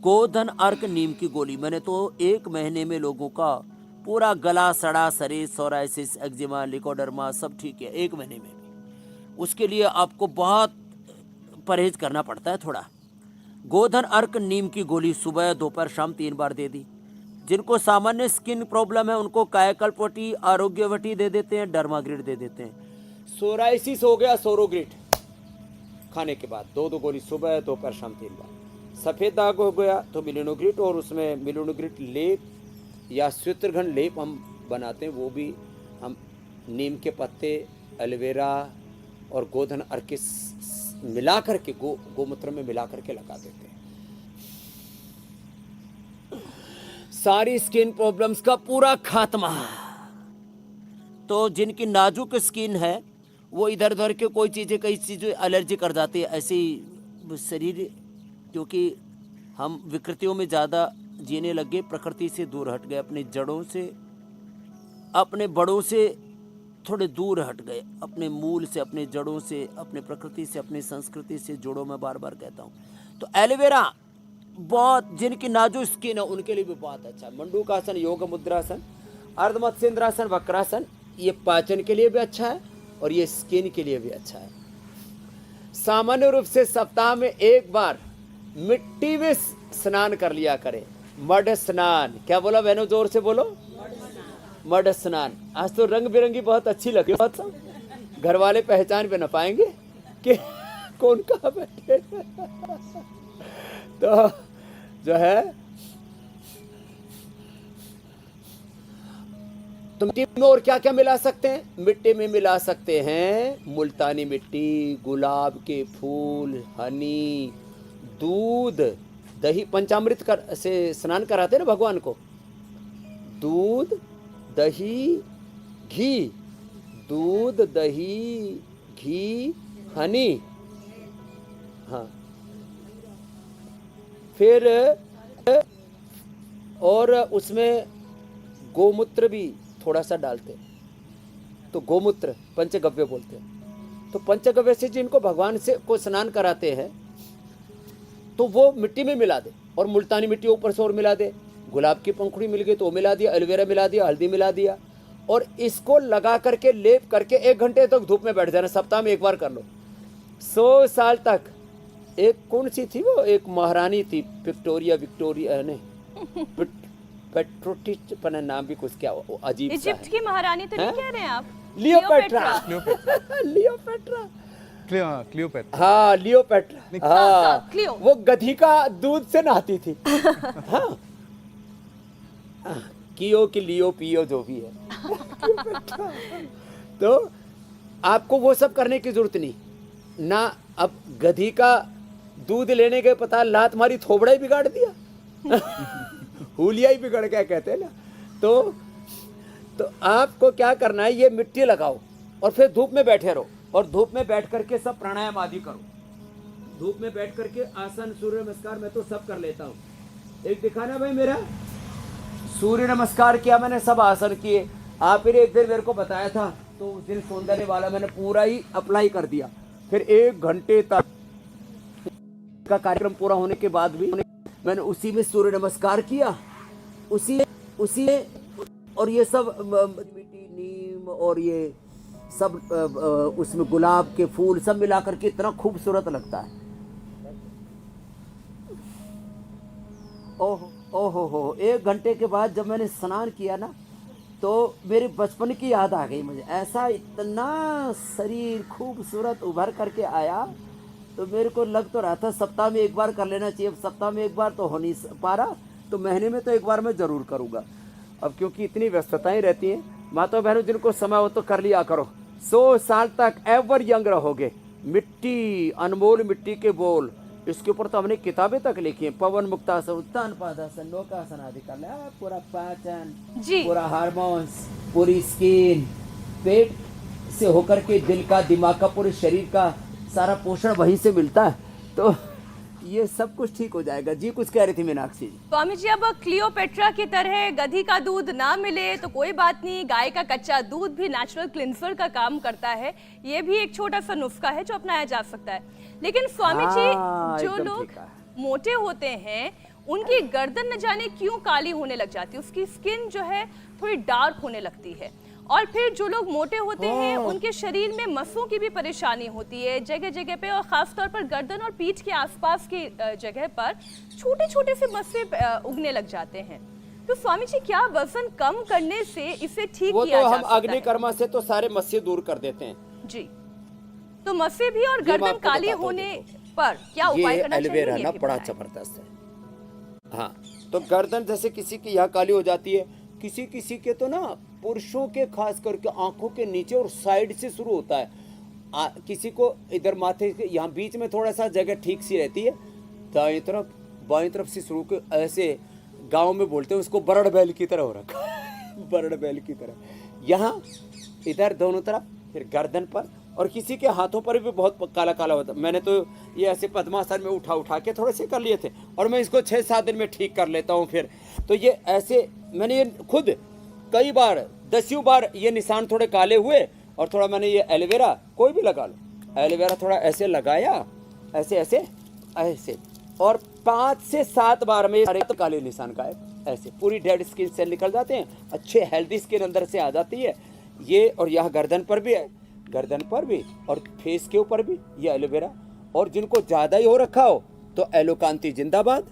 गोधन अर्क नीम की गोली, मैंने तो 1 महीने में लोगों का पूरा गला सड़ा, शरीर, सोराइसिस, एक्जिमा, लिकोडर्मा सब ठीक है 1 महीने में। उसके लिए आपको बहुत परहेज करना पड़ता है थोड़ा। गोधन अर्क नीम की गोली सुबह, दोपहर, शाम 3 बार दे दी। जिनको सामान्य स्किन प्रॉब्लम है उनको कायाकल्पवटी, आरोग्यवटी दे देते हैं, डर्माग्रिड दे देते हैं। सोराइसिस हो गया, सोरोग्रिड खाने के बाद 2-2 गोली सुबह, दोपहर, शाम 3 बार। सफ़ेद दाग हो गया तो मिलिनोग्रिड, और उसमें मिलिनोग्रिड लेप या स्वित्रघन लेप हम बनाते हैं, वो भी हम नीम के पत्ते, एलोवेरा और गोधन अर्क मिला करके, गोमूत्र में मिला करके लगा देते हैं। सारी स्किन प्रॉब्लम्स का पूरा खात्मा। तो जिनकी नाजुक स्किन है वो इधर उधर के कोई चीज़ें, कई चीज़ें एलर्जी कर जाती है। ऐसे ही शरीर, क्योंकि हम विकृतियों में ज़्यादा जीने लगे, प्रकृति से दूर हट गए, अपनी जड़ों से, अपने बड़ों से थोड़े दूर हट गए, अपने मूल से, अपने जड़ों से, अपने प्रकृति से, अपनी संस्कृति से जुड़ो, मैं बार बार कहता हूँ। तो एलोवेरा बहुत, जिनकी नाजुक स्किन है उनके लिए भी बहुत अच्छा है। मंडूकासन, योग मुद्रासन, अर्धमत्स्येंद्रासन, वक्रासन, ये पाचन के लिए भी अच्छा है और ये स्किन के लिए भी अच्छा है। सामान्य रूप से सप्ताह में 1 बार मिट्टी में स्नान कर लिया करें, मड स्नान। क्या बोला बहनों, जोर से बोलो, मड स्नान। आज तो रंग बिरंगी बहुत अच्छी लगी, घर वाले पहचान पे न पाएंगे कि कौन कहाँ बैठे। तो जो है तुम मिट्टी में और क्या क्या मिला सकते हैं? मिट्टी में मिला सकते हैं मुल्तानी मिट्टी, गुलाब के फूल, हनी, दूध, दही। पंचामृत से स्नान कराते ना भगवान को। दूध, दही, घी, दूध, दही, घी, हनी, हाँ, फिर और उसमें गोमूत्र भी थोड़ा सा डालते हैं, तो गोमूत्र पंचगव्य बोलते हैं। तो पंचगव्य से जिनको भगवान से को स्नान कराते हैं तो वो मिट्टी में मिला दे, और मुल्तानी मिट्टी ऊपर से और मिला दे, गुलाब की पंखुड़ी मिल गई तो वो मिला दिया, एलोवेरा मिला दिया, हल्दी मिला दिया, और इसको लगा करके लेप करके 1 घंटे तक धूप में बैठ जाना। सप्ताह में 1 बार कर लो। 100 साल तक। एक कौन सी थी वो, एक महारानी थी, विक्टोरिया नहीं, पेट्रोटिच पना नाम भी कुछ क्या अजीब सा इजिप्ट की महारानी तो नहीं कह रहे हैं आप? लियोपेट्रा। लियोपेट्रा। हाँ, लियोपेट्रा। हाँ, क्लियो। वो गधी का दूध से नहाती थी। हाँ, कियो की लियो पियो जो भी है। तो आपको वो सब करने की जरूरत नहीं ना। अब गधी का दूध लेने के पता लात मारी, थोबड़ा ही बिगाड़ दिया। हुलिया ही बिगड़ गया कहते हैं ना। तो आपको क्या करना है, ये मिट्टी लगाओ और फिर धूप में बैठे रहो, और धूप में बैठ करके सब प्राणायाम आदि करो। धूप में बैठ करके आसन, सूर्य नमस्कार मैं तो सब कर लेता हूँ। एक दिखाना भाई, मेरा सूर्य नमस्कार किया मैंने, सब आसन किए। आप फिर एक दिन मेरे को बताया था, तो उस दिन सौंदर्य वाला मैंने पूरा ही अप्लाई कर दिया। फिर 1 घंटे तक का कार्यक्रम पूरा होने के बाद भी मैंने उसी में सूर्य नमस्कार किया, उसी और ये सब मिट्टी, नीम और ये सब उसमें गुलाब के फूल सब मिला करके इतना खूबसूरत लगता है। ओहो 1 घंटे के बाद जब मैंने स्नान किया ना, तो मेरे बचपन की याद आ गई मुझे। ऐसा इतना शरीर खूबसूरत उभर करके आया, तो मेरे को लग तो रहा था सप्ताह में 1 बार कर लेना चाहिए। सप्ताह में 1 बार तो हो नहीं पा रहा, तो महीने में तो 1 बार मैं ज़रूर करूँगा। अब क्योंकि इतनी व्यस्तताएं रहती हैं, माता बहनों जिनको समय हो तो कर लिया करो। 100 साल तक एवर यंग रहोगे। मिट्टी, अनमोल मिट्टी के बोल, इसके ऊपर तो हमने किताबें तक लिखी हैं। पवन मुक्तासन, उत्तान पादासन, लोकासन आदि कर लिया। पूरा पाचन, पूरा हार्मोन्स, पूरी स्किन, पेट से होकर के दिल का, दिमाग का, पूरे शरीर का सारा पोषण वहीं से मिलता है। तो ये सब कुछ ठीक हो जाएगा। जी कुछ कह रही थी मीनाक्षी जी? स्वामी जी, अब क्लियोपेट्रा की तरह गधी का दूध ना मिले तो कोई बात नहीं, गाय का कच्चा दूध भी नेचुरल क्लिंजर का काम करता है। ये भी एक छोटा सा नुस्खा है जो अपनाया जा सकता है। लेकिन स्वामी जी, जो लोग मोटे होते हैं उनकी गर्दन न जाने क्यों काली होने लग जाती है, उसकी स्किन जो है थोड़ी डार्क होने लगती है। और फिर जो लोग मोटे होते हैं उनके शरीर में मस्सों की भी परेशानी होती है जगह जगह पे, और खास तौर पर गर्दन और पीठ के आसपास की जगह पर छोटे छोटे से मस्से उगने लग जाते हैं। तो स्वामी जी, क्या वजन कम करने से इसे ठीक किया जा सकता है? हम अग्नि कर्मा से तो सारे मस्से दूर कर देते हैं जी। तो मस्से भी और गर्दन काली होने पर क्या उपाय करना चाहिए? एलोवेरा ना बड़ा जबरदस्त है। हाँ, तो गर्दन जैसे किसी की यहाँ काली हो जाती है, किसी के तो ना पुरुषों के खास करके आंखों के नीचे और साइड से शुरू होता है। किसी को इधर माथे के यहाँ बीच में थोड़ा सा जगह ठीक सी रहती है, दाएं तरफ बाएं तरफ से शुरू के ऐसे गांव में बोलते हैं उसको बरड़ बैल की तरह हो रखा बरड़ बैल की तरह यहाँ इधर दोनों तरफ, फिर गर्दन पर, और किसी के हाथों पर भी बहुत काला काला होता है। मैंने तो ये ऐसे पद्मासन में उठा के थोड़े से कर लिए थे, और मैं इसको 6-7 दिन में ठीक कर लेता हूँ। फिर तो ये ऐसे मैंने ये खुद कई बार 10 बार ये निशान थोड़े काले हुए, और थोड़ा मैंने ये एलोवेरा, कोई भी लगा लो, एलोवेरा थोड़ा ऐसे लगाया, ऐसे ऐसे ऐसे, और 5 से 7 बार में सारे तो काले निशान का ऐसे पूरी डेड स्किन सेल निकल जाते हैं, अच्छे हेल्दी स्किन अंदर से आ जाती है ये। और यहाँ गर्दन पर भी है, गर्दन पर भी और फेस के ऊपर भी ये एलोवेरा। और जिनको ज़्यादा ही हो रखा हो तो एलोकांती जिंदाबाद,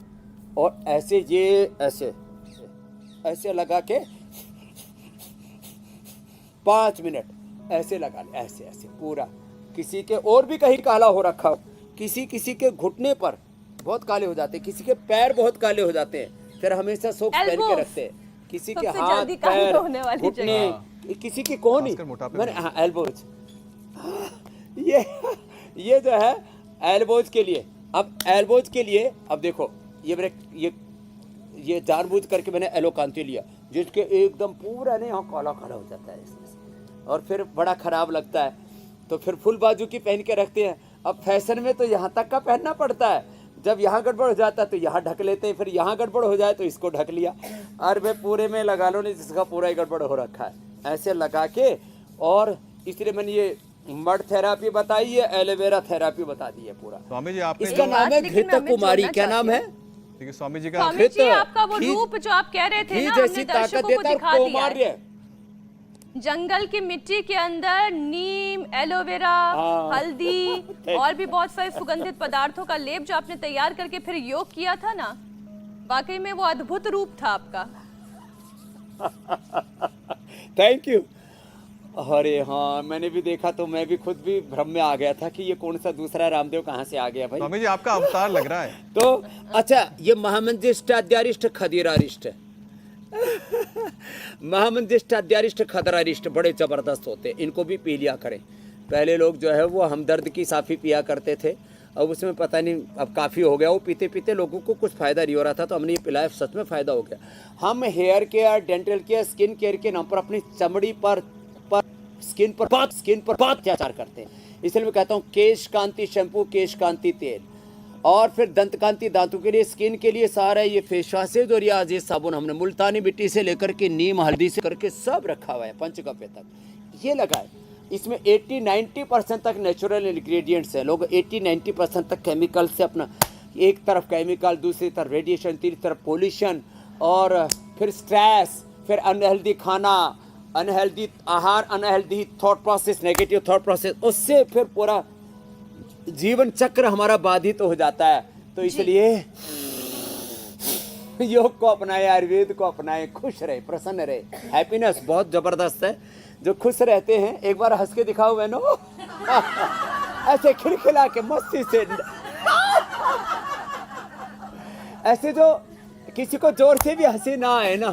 और ऐसे ये ऐसे ऐसे लगा के 5 मिनट ऐसे लगा ले, ऐसे ऐसे पूरा। किसी के और भी कहीं काला हो रखा हो, किसी के घुटने पर बहुत काले हो जाते हैं, किसी के पैर बहुत काले हो जाते हैं, फिर हमेशा सॉक्स पहन के रखते हैं। किसी के हाथ, पैर, घुटने, किसी की कोहनी, मैंने हाँ एल्बोज, ये जो है एल्बोज के लिए। अब एल्बोज के लिए अब देखो, ये जानबूझ करके मैंने एलोकांती लिया, जिसके एकदम पूरा नहीं यहाँ काला काला हो जाता है इसमें, और फिर बड़ा खराब लगता है। तो फिर फुल बाजू की पहन के रखते हैं। अब फैशन में तो यहाँ तक का पहनना पड़ता है, जब यहाँ गड़बड़ हो जाता है तो यहाँ ढक लेते हैं, फिर यहाँ गड़बड़ हो जाए तो इसको ढक लिया। और वे पूरे में लगा लो नहीं, जिसका पूरा ही गड़बड़ हो रखा है, ऐसे लगा के। और इसलिए मैंने ये मड थेरापी बताई है, एलोवेरा थेरापी बता दी है पूरा। स्वामी जी आपने इसका नाम है लेकिन मैं घृत कुमारी। जोड़ना क्या नाम है? देखिए स्वामी जी का स्वामी जी घृत, आपका वो घी- रूप जो आप कह रहे थे घी ना, जैसी हमने ताकत दर्शकों को देता है दिखा और दिया है। कौमार्य। जंगल की मिट्टी के अंदर नीम, एलोवेरा, हाँ। हल्दी और भी बहुत सारे सुगंधित पदार्थों का लेप जो आपने तैयार करके फिर योग किया था ना, वाकई में वो अद्भुत रूप था आपका। Thank you. अरे हाँ, मैंने भी देखा तो मैं भी खुद भी भ्रम में आ गया था कि ये कौन सा दूसरा रामदेव कहाँ से आ गया भाई। स्वामी जी आपका अवतार लग रहा है। तो अच्छा, ये महामंजिष्ट अध्यारिष्ट खदीरारिष्ट महामंजिष्ट अध्यारिष्ट खदरारिष्ट बड़े जबरदस्त होते हैं, इनको भी पी लिया करें। पहले लोग जो है वो हमदर्द की साफी पिया करते थे, अब उसमें पता नहीं अब काफ़ी हो गया, वो पीते पीते लोगों को कुछ फ़ायदा नहीं हो रहा था, तो हमने ये पिलाया, सच में फ़ायदा हो गया। हम hair care, dental care, skin care के नाम पर अपनी चमड़ी पर स्किन पर बहुत अत्याचार करते हैं। इसलिए मैं कहता हूँ केश कांति शैम्पू, केश कांति तेल, और फिर दंत कांति दांतों के लिए, स्किन के लिए सारा ये फेस वॉशेज और ये साबुन हमने मुल्तानी मिट्टी से लेकर के नीम हल्दी से करके सब रखा हुआ है, पंचगव्य तक ये लगाए। इसमें 80-90% तक नेचुरल इंग्रेडिएंट्स है। लोग 80-90% तक केमिकल से अपना, एक तरफ केमिकल, दूसरी तरफ रेडिएशन, तीसरी तरफ पोल्यूशन, और फिर स्ट्रेस, फिर अनहेल्दी खाना, अनहेल्दी आहार, unhealthy thought process, negative thought process, उससे फिर पूरा जीवन चक्र हमारा बाधित तो हो जाता है। तो इसलिए योग को अपनाए, आयुर्वेद को अपनाए, खुश रहे, प्रसन्न रहे। हैप्पीनेस बहुत जबरदस्त है। जो खुश रहते हैं, एक बार हंस के दिखाओ बहनों, ऐसे खिलखिला के मस्ती से, ऐसे जो किसी को जोर से भी हंसी ना आए ना,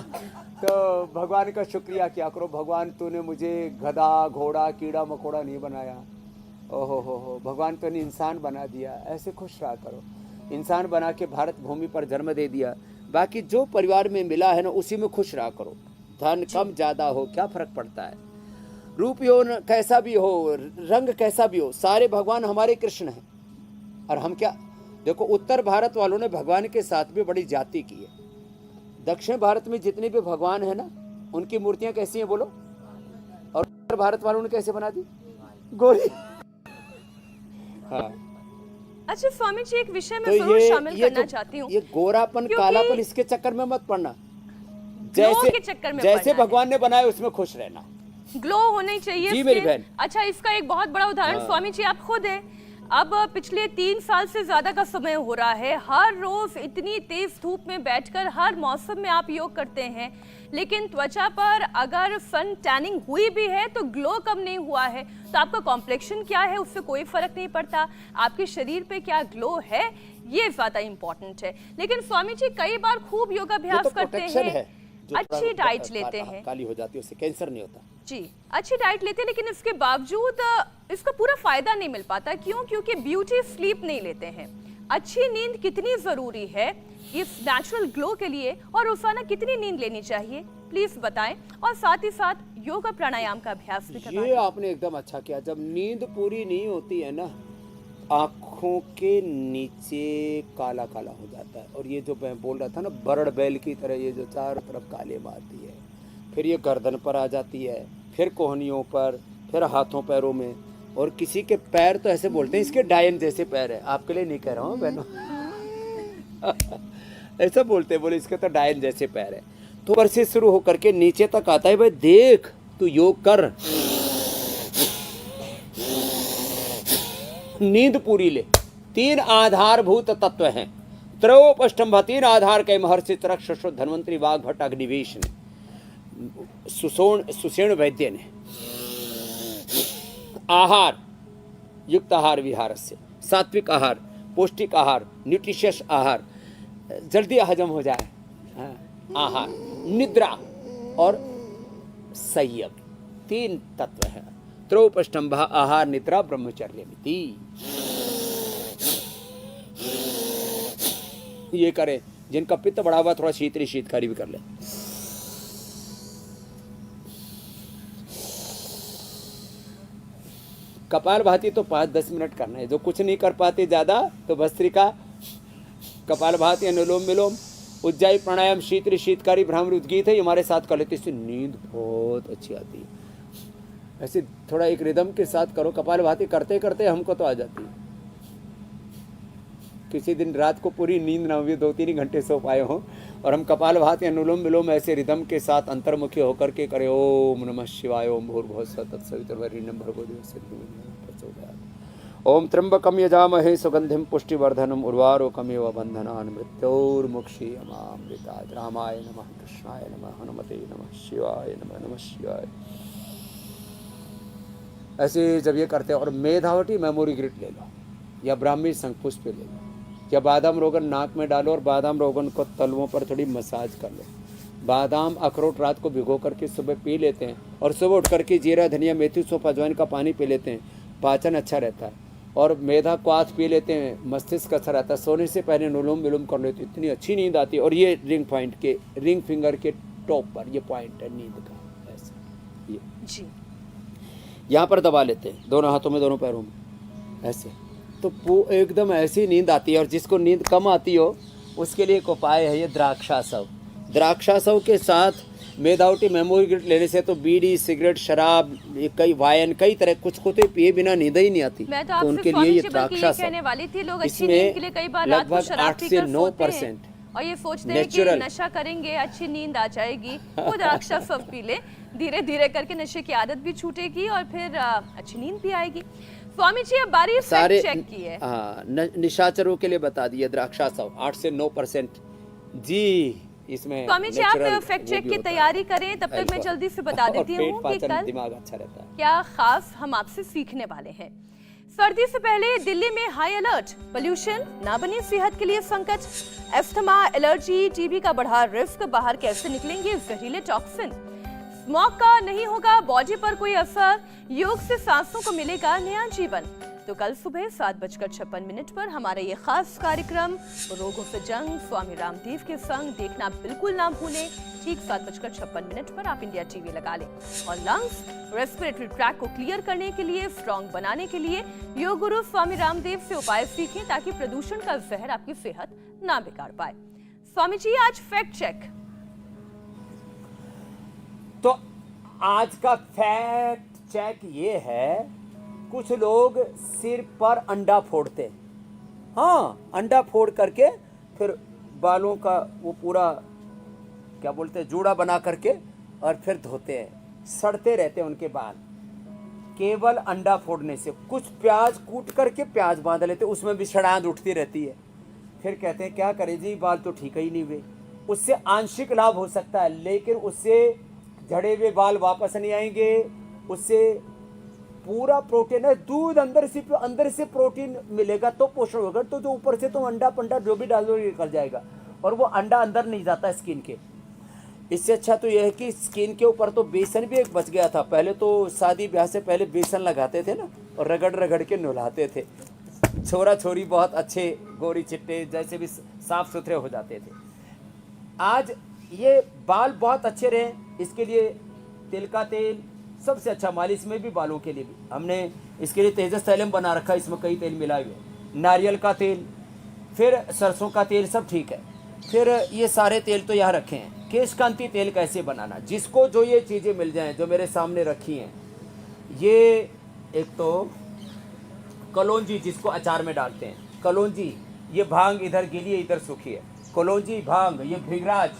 तो भगवान का शुक्रिया किया करो। भगवान तूने मुझे गधा, घोड़ा, कीड़ा मकोड़ा नहीं बनाया, ओहो हो, भगवान तूने इंसान बना दिया। ऐसे खुश रहा करो। इंसान बना के भारत भूमि पर जन्म दे दिया, बाकी जो परिवार में मिला है ना, उसी में खुश रहा करो। धन कम ज़्यादा हो क्या फ़र्क पड़ता है, रूप यौन कैसा भी हो, रंग कैसा भी हो, सारे भगवान हमारे कृष्ण हैं। और हम क्या, देखो उत्तर भारत वालों ने भगवान के साथ भी बड़ी जाति की है। दक्षिण भारत में जितने भी भगवान है ना, उनकी मूर्तियां कैसी हैं बोलो, और उत्तर भारत वालों ने कैसे बना दी, गोरी। हाँ, अच्छा स्वामी जी, एक विषय तो में जरूर ये शामिल ये करना जो चाहती हूँ। ये गोरापन, क्योंकि कालापन, इसके चक्कर में मत पड़ना। ग्लो के चक्कर में जैसे पड़ना है। भगवान ने बनाया उसमें खुश रहना। ग्लो होनी चाहिए जी मेरी skin। बहन। अच्छा, इसका एक बहुत बड़ा उदाहरण स्वामी जी आप खुद हैं। अब पिछले 3 साल से ज्यादा का समय हो रहा है, हर रोज इतनी तेज धूप में बैठकर हर मौसम में आप योग करते हैं, लेकिन त्वचा पर अगर सन टैनिंग हुई भी है तो ग्लो कम नहीं हुआ है। तो आपका कॉम्प्लेक्शन क्या है, उससे कोई फर्क नहीं पड़ता। आपके शरीर पे क्या ग्लो है, ये ज्यादा इंपॉर्टेंट है। लेकिन स्वामी जी कई बार खूब योगाभ्यास तो करते protection हैं, है, जो अच्छी डाइट लेते हैं काली हो जाती है, उससे कैंसर नहीं होता। जी, अच्छी डाइट लेते हैं, लेकिन इसके बावजूद इसका पूरा फायदा नहीं मिल पाता। क्यों? क्योंकि ब्यूटी स्लीप नहीं लेते हैं। अच्छी नींद कितनी जरूरी है इस नेचुरल ग्लो के लिए, और रोजाना कितनी नींद लेनी चाहिए, प्लीज बताएं। और साथ ही साथ योगा प्राणायाम का अभ्यास भी करवाएं। ये आपने एकदम अच्छा किया। जब नींद पूरी नहीं होती है ना, आँखों के नीचे काला काला हो जाता है, और ये जो मैं बोल रहा था ना, बरड़ बैल की तरह ये जो चारों तरफ काले मारती है, फिर ये गर्दन पर आ जाती है, फिर कोहनियों पर, फिर हाथों पैरों में, और किसी के पैर तो ऐसे बोलते हैं इसके डायन जैसे पैर है। आपके लिए नहीं कह रहा हूँ बहनों, ऐसा बोलते हैं, बोले इसके तो डायन जैसे पैर है। तो ऊपर से शुरू होकर के नीचे तक आता है। भाई देख, तू योग कर, नींद पूरी ले। 3 आधारभूत तत्व हैं, त्रयोपष्टम्भ, 3 आधार के महर्षि तरक शश्वत धन्वंतरी वाघ भट्ट अग्निवेश ने, सुषेण वैद्य ने। आहार, युक्त आहार विहार से, सात्विक आहार, पौष्टिक आहार, न्यूट्रिशियस आहार, जल्दी हजम हो जाए आहार, निद्रा और संयम, 3 तत्व है। त्रयोपष्टम्भ आहार निद्रा ब्रह्मचर्य मिति। ये करें, जिनका पित्त बढ़ा हुआ थोड़ा शीतकारी भी कर ले। कपाल भाती तो 5-10 मिनट करना है। जो कुछ नहीं कर पाते ज़्यादा, तो भस्त्रिका कपालभाति, अनुलोम विलोम, उज्जाई प्राणायाम, शीतली, शीतकारी, भ्रामरी, उद्गीत है, ये हमारे साथ कर लेते, इससे नींद बहुत अच्छी आती है। ऐसे थोड़ा एक रिदम के साथ करो, कपालभाति करते करते हमको तो आ जाती है। किसी दिन रात को पूरी नींद ना हुई, 2-3 घंटे सो पाए हो, और हम कपालभाति, अनुलोम विलोम ऐसे रिदम के साथ अंतर्मुखी होकर के करें। ओम नमः शिवाय, ओम भूर्भुवः स्वः तत्सवितुर्वरेण्यं भर्गो देवस्य धीमहि प्रचोदयात्। ओम त्र्यंबकं यजामहे सुगंधिं पुष्टिवर्धनम् उर्वारुकमिव बन्धनान् मृत्योर्मुक्षीयमामृतात्। रामाय नमः, कृष्णाय नमः, हनुमते नमः, शिवाय नमः, नमः शिवाय। ऐसे जब ये करते हैं, और मेधावटी मेमोरी ग्रिड ले लो या ब्राह्मी शंखपुष्प ले लो, या बादाम रोगन नाक में डालो और बादाम रोगन को तलवों पर थोड़ी मसाज कर लो। बादाम अखरोट रात को भिगो करके सुबह पी लेते हैं, और सुबह उठ करके जीरा, धनिया, मेथी, सौंफ, अजवाइन का पानी पी लेते हैं, पाचन अच्छा रहता है। और मेधा क्वाथ पी लेते हैं, मस्तिष्क अच्छा रहता है। सोने से पहले अनुलोम विलोम कर लेते, इतनी अच्छी नींद आती है। और ये रिंग फिंगर के टॉप पर ये पॉइंट है नींद का, ऐसे ये जी, यहाँ पर दबा लेते हैं, दोनों हाथों में, दोनों पैरों में, ऐसे। तो वो एकदम ऐसी नींद आती है। और जिसको नींद कम आती हो उसके लिए एक उपाय है ये द्राक्षासव। द्राक्षासव के साथ मेधावटी मेमोरी ग्रिड लेने से तो बीड़ी, सिगरेट, शराब, कई वाइन, कई तरह कुछ होते पिए बिना नींद ही नहीं आती। मैं तो तो आपसे उनके लिए स्वामी ये जी बल्कि ये कहने वाली थी, लोग अच्छी नींद के लिए कई बार रात को शराब पीकर सोते हैं और ये सोचते हैं कि नशा करेंगे अच्छी नींद आ जाएगी। वो द्राक्षासव पी ले, धीरे धीरे करके नशे की आदत भी छूटेगी और फिर अच्छी नींद भी आएगी। स्वामी जी अब बारी फैक्ट चेक की है। हाँ, निशाचरों के लिए बता दिए द्राक्षासव 8 से 9% जी। इसमें स्वामी जी आप फैक्ट चेक की तैयारी करें, तब तक मैं जल्दी से बता देती हूँ कि कल दिमाग अच्छा रहता है। क्या खास हम आपसे सीखने वाले हैं। सर्दी से पहले दिल्ली में हाई अलर्ट, पोल्यूशन ना बनी सेहत के लिए संकट, एस्थमा, एलर्जी, टीबी का बढ़ा रिस्क, बाहर कैसे निकलेंगे जहरीले टॉक्सिन, स्मोक का नहीं होगा बॉडी पर कोई असर, योग से सांसों को मिलेगा नया जीवन। तो कल सुबह 7:56 पर हमारा ये खास कार्यक्रम रोगों से जंग स्वामी रामदेव के संग देखना बिल्कुल ना भूलें। ठीक 7:56 पर आप इंडिया टीवी लगा लें और लंग्स, रेस्पिरेटरी ट्रैक को क्लियर करने के लिए, स्ट्रॉन्ग बनाने के लिए योग गुरु स्वामी रामदेव से उपाय सीखें ताकि प्रदूषण का जहर आपकी सेहत ना बिगाड़ पाए। स्वामी जी आज फैक्ट चेक। तो आज का फैक्ट चेक ये है, कुछ लोग सिर पर अंडा फोड़ते हैं। हाँ, अंडा फोड़ करके फिर बालों का वो पूरा क्या बोलते हैं जूड़ा बना करके और फिर धोते हैं, सड़ते रहते हैं उनके बाल केवल अंडा फोड़ने से। कुछ प्याज कूट करके प्याज बांध लेते, उसमें भी सड़ांध उठती रहती है। फिर कहते हैं क्या करें जी, बाल तो ठीक ही नहीं हुए। उससे आंशिक लाभ हो सकता है, लेकिन उससे झड़े हुए बाल वापस नहीं आएंगे। उससे पूरा प्रोटीन है, दूध अंदर से प्रोटीन मिलेगा तो पोषण होगा। तो जो ऊपर से तो अंडा पंडा जो भी डाल दो निकल जाएगा, और वो अंडा अंदर नहीं जाता स्किन के। इससे अच्छा तो यह है कि स्किन के ऊपर तो बेसन भी एक बच गया था। पहले तो शादी ब्याह से पहले बेसन लगाते थे ना, और रगड़ रगड़ के नहलाते थे। छोरा छोरी बहुत अच्छे गोरी चिट्टे जैसे भी साफ सुथरे हो जाते थे। आज ये बाल बहुत अच्छे रहे, इसके लिए तिल का तेल सबसे अच्छा, मालिश में भी बालों के लिए भी हमने इसके लिए तेजस तैलम बना रखा है। इसमें कई तेल मिलाए हुए, नारियल का तेल, फिर सरसों का तेल, सब ठीक है। फिर ये सारे तेल तो यहाँ रखे हैं। केश कांति तेल कैसे बनाना, जिसको जो ये चीज़ें मिल जाएं जो मेरे सामने रखी हैं। ये एक तो कलौंजी, जिसको अचार में डालते हैं, कलौंजी। ये भांग इधर गीली है इधर सूखी है, कलौंजी भांग। ये भृंगराज,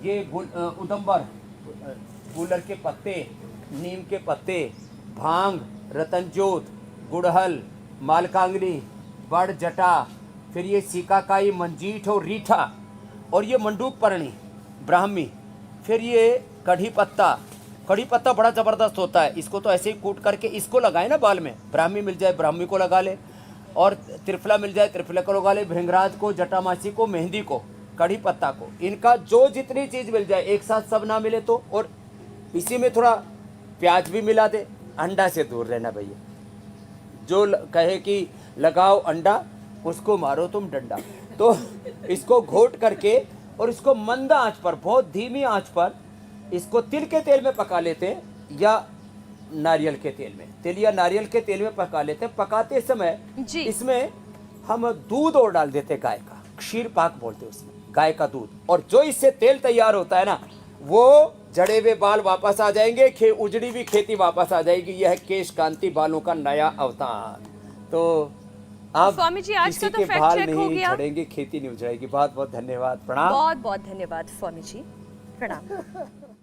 ये उदम्बर, गुलर के पत्ते, नीम के पत्ते, भांग, रतनजोत, गुड़हल, मालकांगली, बड़ जटा, फिर ये सिकाकाई, मंजीठ और रीठा, और ये मंडूक पर्णी, ब्राह्मी। फिर ये कढ़ी पत्ता। कढ़ी पत्ता बड़ा ज़बरदस्त होता है, इसको तो ऐसे ही कूट करके इसको लगाए ना बाल में। ब्राह्मी मिल जाए ब्राह्मी को लगा ले, और त्रिफला मिल जाए त्रिफला को लगा ले, भृंगराज को, जटामासी को, मेहंदी को, कढ़ी पत्ता को। इनका जो जितनी चीज़ मिल जाए एक साथ सब ना मिले तो, और इसी में थोड़ा प्याज भी मिला दे। अंडा से दूर रहना भैया, जो कहे कि लगाओ अंडा उसको मारो तुम डंडा। तो इसको घोट करके और इसको मंद आंच पर, बहुत धीमी आंच पर इसको तिल के तेल में पका लेते हैं या नारियल के तेल में, तिल या नारियल के तेल में पका लेते हैं। पकाते समय इसमें हम दूध और डाल देते गाय का, क्षीर पाक बोलते हैं उसमें, गाय का दूध। और जो इससे तेल तैयार होता है ना, वो जड़े हुए बाल वापस आ जाएंगे, उजड़ी हुई खेती वापस आ जाएगी। यह है केश कांति बालों का नया अवतार। तो आप स्वामी जी, आज किसी का तो के फैक्ट बाल चेक हो नहीं गया। झड़ेंगे, खेती नहीं उजड़ेगी। बहुत बहुत धन्यवाद, प्रणाम। बहुत बहुत धन्यवाद स्वामी जी, प्रणाम।